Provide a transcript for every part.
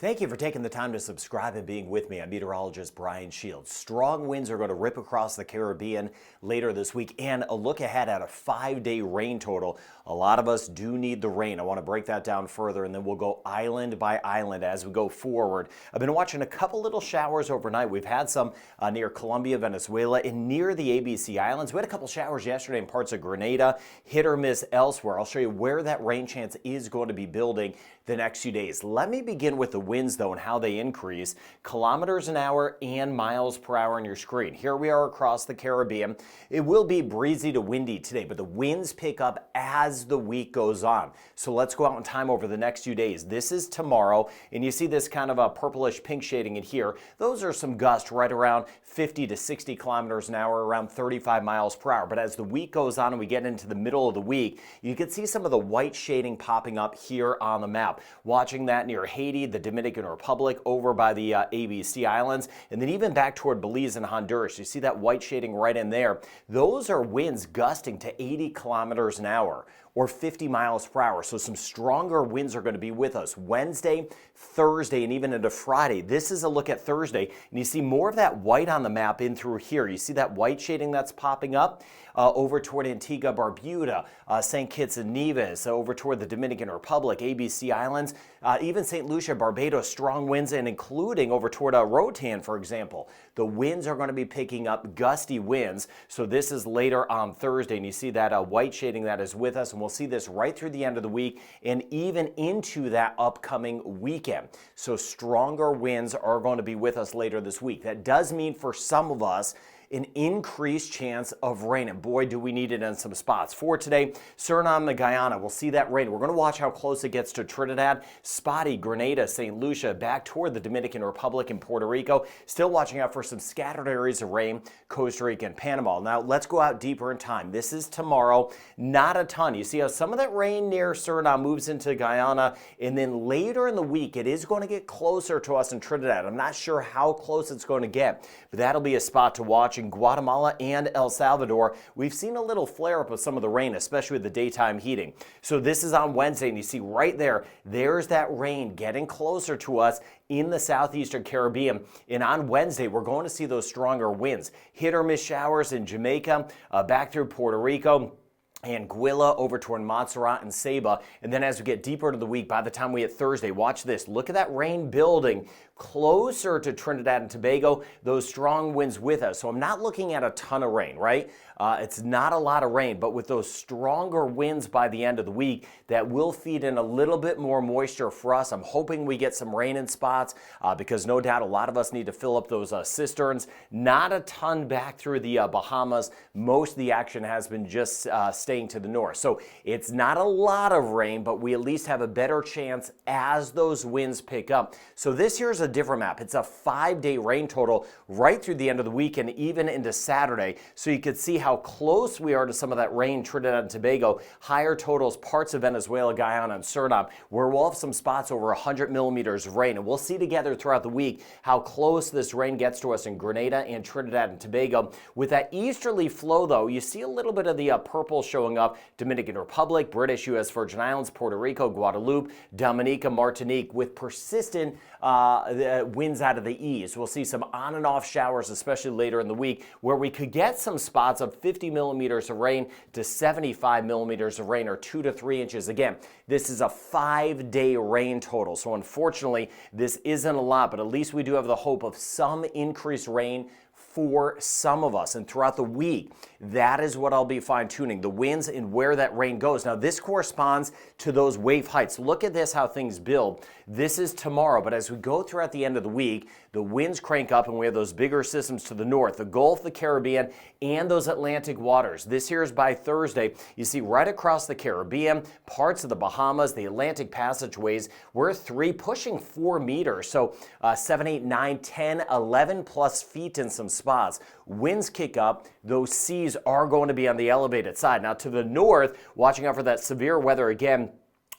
Thank you for taking the time to subscribe and being with me. I'm meteorologist Brian Shields. Strong winds are going to rip across the Caribbean later this week, and a look ahead at a 5-day rain total. A lot of us do need the rain. I want to break that down further, and then we'll go island by island as we go forward. I've been watching a couple little showers overnight. We've had some near Colombia, Venezuela, and near the ABC Islands. We had a couple showers yesterday in parts of Grenada, hit or miss elsewhere. I'll show you where that rain chance is going to be building the next few days. Let me begin with the winds, though, and how they increase. Kilometers an hour and miles per hour on your screen. Here we are across the Caribbean. It will be breezy to windy today, but the winds pick up as the week goes on. So let's go out in time over the next few days. This is tomorrow, and you see this kind of a purplish pink shading in here. Those are some gusts right around 50 to 60 kilometers an hour, around 35 miles per hour. But as the week goes on and we get into the middle of the week, you can see some of the white shading popping up here on the map. Watching that near Haiti, the Dominican Republic, over by the ABC Islands, and then even back toward Belize and Honduras. You see that white shading right in there. Those are winds gusting to 80 kilometers an hour or 50 miles per hour. So some stronger winds are going to be with us Wednesday, Thursday, and even into Friday. This is a look at Thursday, and you see more of that white on the map in through here. You see that white shading that's popping up over toward Antigua, Barbuda, St. Kitts and Nevis, over toward the Dominican Republic, ABC Islands, even St. Lucia, Barbados, strong winds, and including over toward Roatan, for example. The winds are going to be picking up gusty winds. So this is later on Thursday, and you see that white shading that is with us, and we'll see this right through the end of the week and even into that upcoming weekend. So stronger winds are going to be with us later this week. That does mean for some of us an increased chance of rain, and boy, do we need it in some spots. For today, Suriname and Guyana, we'll see that rain. We're going to watch how close it gets to Trinidad, spotty Grenada, St. Lucia, back toward the Dominican Republic and Puerto Rico. Still watching out for some scattered areas of rain, Costa Rica and Panama. Now, let's go out deeper in time. This is tomorrow, not a ton. You see how some of that rain near Suriname moves into Guyana, and then later in the week, it is going to get closer to us in Trinidad. I'm not sure how close it's going to get, but that'll be a spot to watch. In Guatemala and El Salvador, we've seen a little flare up of some of the rain, especially with the daytime heating. So this is on Wednesday, and you see right there, there's that rain getting closer to us in the southeastern Caribbean. And on Wednesday, we're going to see those stronger winds. Hit or miss showers in Jamaica, back through Puerto Rico, Anguilla over toward Montserrat and Saba. And then as we get deeper into the week, by the time we hit Thursday, watch this. Look at that rain building closer to Trinidad and Tobago, those strong winds with us. So I'm not looking at a ton of rain, right? It's not a lot of rain, but with those stronger winds by the end of the week, that will feed in a little bit more moisture for us. I'm hoping we get some rain in spots because no doubt a lot of us need to fill up those cisterns. Not a ton back through the Bahamas. Most of the action has been just staying to the north. So it's not a lot of rain, but we at least have a better chance as those winds pick up. So this here's a different map. It's a 5-day rain total right through the end of the week and even into Saturday. So you could see how close we are to some of that rain, Trinidad and Tobago, higher totals, parts of Venezuela, Guyana, and Suriname, where we'll have some spots over 100 millimeters of rain. And we'll see together throughout the week how close this rain gets to us in Grenada and Trinidad and Tobago. With that easterly flow, though, you see a little bit of the purple showing up. Dominican Republic, British U.S. Virgin Islands, Puerto Rico, Guadeloupe, Dominica, Martinique, with persistent winds out of the east. We'll see some on and off showers, especially later in the week, where we could get some spots of 50 millimeters of rain to 75 millimeters of rain, or 2 to 3 inches. Again, this is a 5-day rain total. So unfortunately, this isn't a lot, but at least we do have the hope of some increased rain for some of us. And throughout the week, that is what I'll be fine-tuning, the winds and where that rain goes. Now, this corresponds to those wave heights. Look at this, how things build. This is tomorrow, but as we go throughout the end of the week, the winds crank up and we have those bigger systems to the north, the Gulf, the Caribbean, and those Atlantic waters. This here is by Thursday. You see right across the Caribbean, parts of the Bahamas, the Atlantic passageways, we're 3 pushing 4 meters. So 7, 8, 9, 10, 11 plus feet in some spots. Winds kick up. Those seas are going to be on the elevated side. Now to the north, watching out for that severe weather again,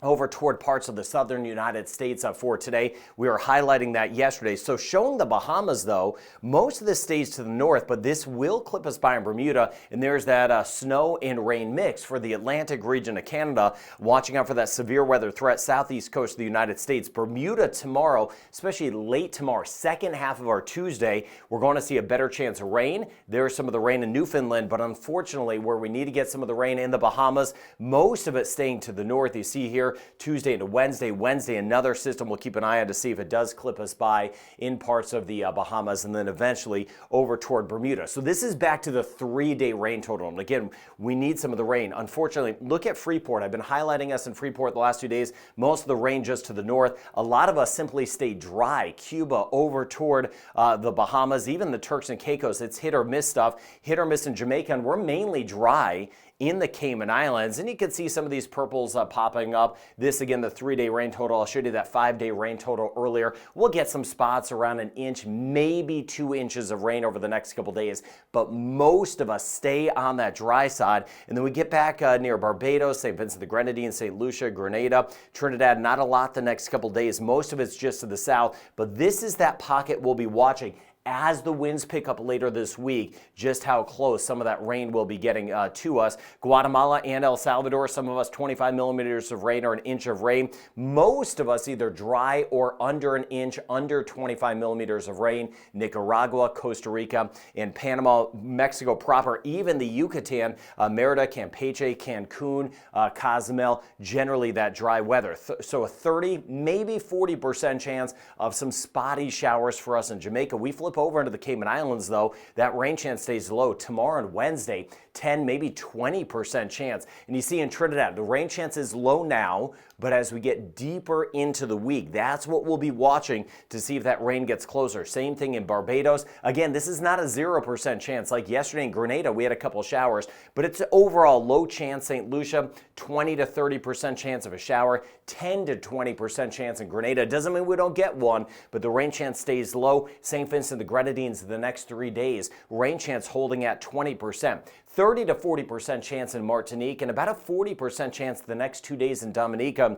over toward parts of the southern United States for today. We were highlighting that yesterday. So showing the Bahamas, though, most of this stays to the north, but this will clip us by in Bermuda, and there's that snow and rain mix for the Atlantic region of Canada. Watching out for that severe weather threat, southeast coast of the United States. Bermuda tomorrow, especially late tomorrow, second half of our Tuesday, we're going to see a better chance of rain. There's some of the rain in Newfoundland, but unfortunately, where we need to get some of the rain in the Bahamas, most of it staying to the north. You see here, Tuesday into Wednesday. Wednesday, another system we'll keep an eye on to see if it does clip us by in parts of the Bahamas, and then eventually over toward Bermuda. So this is back to the 3-day rain total. And again, we need some of the rain. Unfortunately, look at Freeport. I've been highlighting us in Freeport the last 2 days. Most of the rain just to the north. A lot of us simply stay dry. Cuba over toward the Bahamas, even the Turks and Caicos. It's hit or miss stuff. Hit or miss in Jamaica, and we're mainly dry in the Cayman Islands, and you can see some of these purples popping up. This, again, the 3-day rain total. I'll show you that 5-day rain total earlier. We'll get some spots around an inch, maybe 2 inches of rain over the next couple days, but most of us stay on that dry side. And then we get back near Barbados, St. Vincent the Grenadines, St. Lucia, Grenada, Trinidad. Not a lot the next couple days. Most of it's just to the south, but this is that pocket we'll be watching as the winds pick up later this week, just how close some of that rain will be getting to us. Guatemala and El Salvador, some of us 25 millimeters of rain or an inch of rain. Most of us either dry or under an inch, under 25 millimeters of rain. Nicaragua, Costa Rica, and Panama, Mexico proper, even the Yucatan, Merida, Campeche, Cancun, Cozumel, generally that dry weather. So a 30, maybe 40% chance of some spotty showers for us in Jamaica. We flip over into the Cayman Islands, though, that rain chance stays low. Tomorrow and Wednesday, 10, maybe 20% chance. And you see in Trinidad, the rain chance is low now, but as we get deeper into the week, that's what we'll be watching to see if that rain gets closer. Same thing in Barbados. Again, this is not a 0% chance. Like yesterday in Grenada, we had a couple showers, but it's overall low chance. St. Lucia, 20 to 30% chance of a shower, 10 to 20% chance in Grenada. Doesn't mean we don't get one, but the rain chance stays low. St. Vincent the Grenadines the next 3 days, rain chance holding at 20%. 30 to 40% chance in Martinique, and about a 40% chance the next 2 days in Dominica.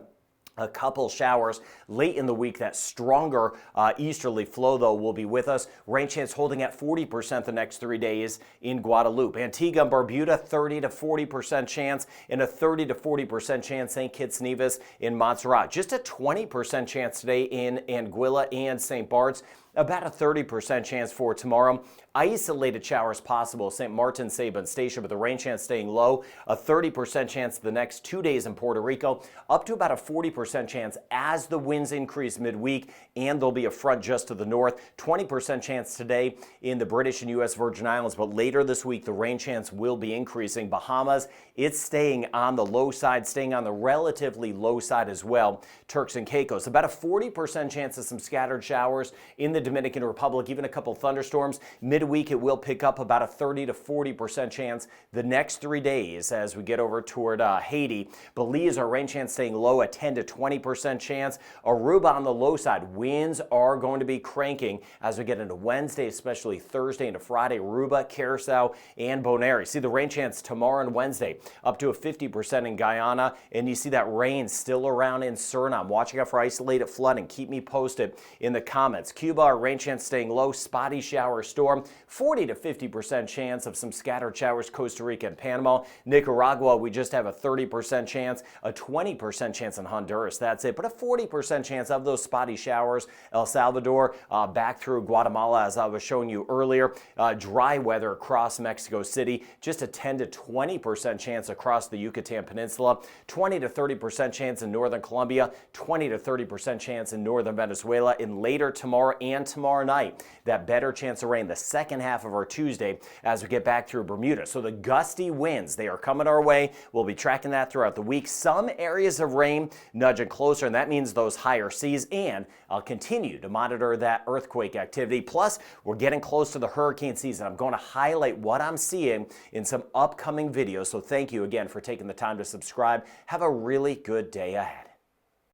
A couple showers late in the week. That stronger easterly flow, though, will be with us. Rain chance holding at 40% the next 3 days in Guadeloupe. Antigua and Barbuda, 30 to 40% chance, and a 30 to 40% chance St. Kitts Nevis in Montserrat. Just a 20% chance today in Anguilla and St. Bart's. About a 30% chance for tomorrow. Isolated showers possible, St. Martin, Saba, and Statia, but the rain chance staying low. A 30% chance the next 2 days in Puerto Rico, up to about a 40% chance as the winds increase midweek, and there'll be a front just to the north. 20% chance today in the British and U.S. Virgin Islands, but later this week, the rain chance will be increasing. Bahamas, it's staying on the low side, staying on the relatively low side as well. Turks and Caicos, about a 40% chance of some scattered showers in the Dominican Republic, even a couple thunderstorms. Midweek, it will pick up about a 30 to 40% chance the next 3 days as we get over toward Haiti. Belize, our rain chance staying low at 10 to 20% chance. Aruba on the low side. Winds are going to be cranking as we get into Wednesday, especially Thursday into Friday. Aruba, Curacao, and Bonaire. See the rain chance tomorrow and Wednesday up to a 50% in Guyana, and you see that rain still around in Suriname. Watching out for isolated flooding. Keep me posted in the comments. Cuba, our rain chance staying low, spotty shower storm, 40 to 50% chance of some scattered showers, Costa Rica and Panama. Nicaragua, we just have a 30% chance, a 20% chance in Honduras. That's it, but a 40% chance of those spotty showers. El Salvador, back through Guatemala, as I was showing you earlier. Dry weather across Mexico City, just a 10 to 20% chance across the Yucatan Peninsula, 20 to 30% chance in northern Colombia, 20 to 30% chance in northern Venezuela, and later tomorrow and tomorrow night, that better chance of rain the second half of our Tuesday as we get back through Bermuda. So the gusty winds, they are coming our way. We'll be tracking that throughout the week. Some areas of rain nudging closer, and that means those higher seas, and I'll continue to monitor that earthquake activity. Plus, we're getting close to the hurricane season. I'm going to highlight what I'm seeing in some upcoming videos. So thank you again for taking the time to subscribe. Have a really good day ahead.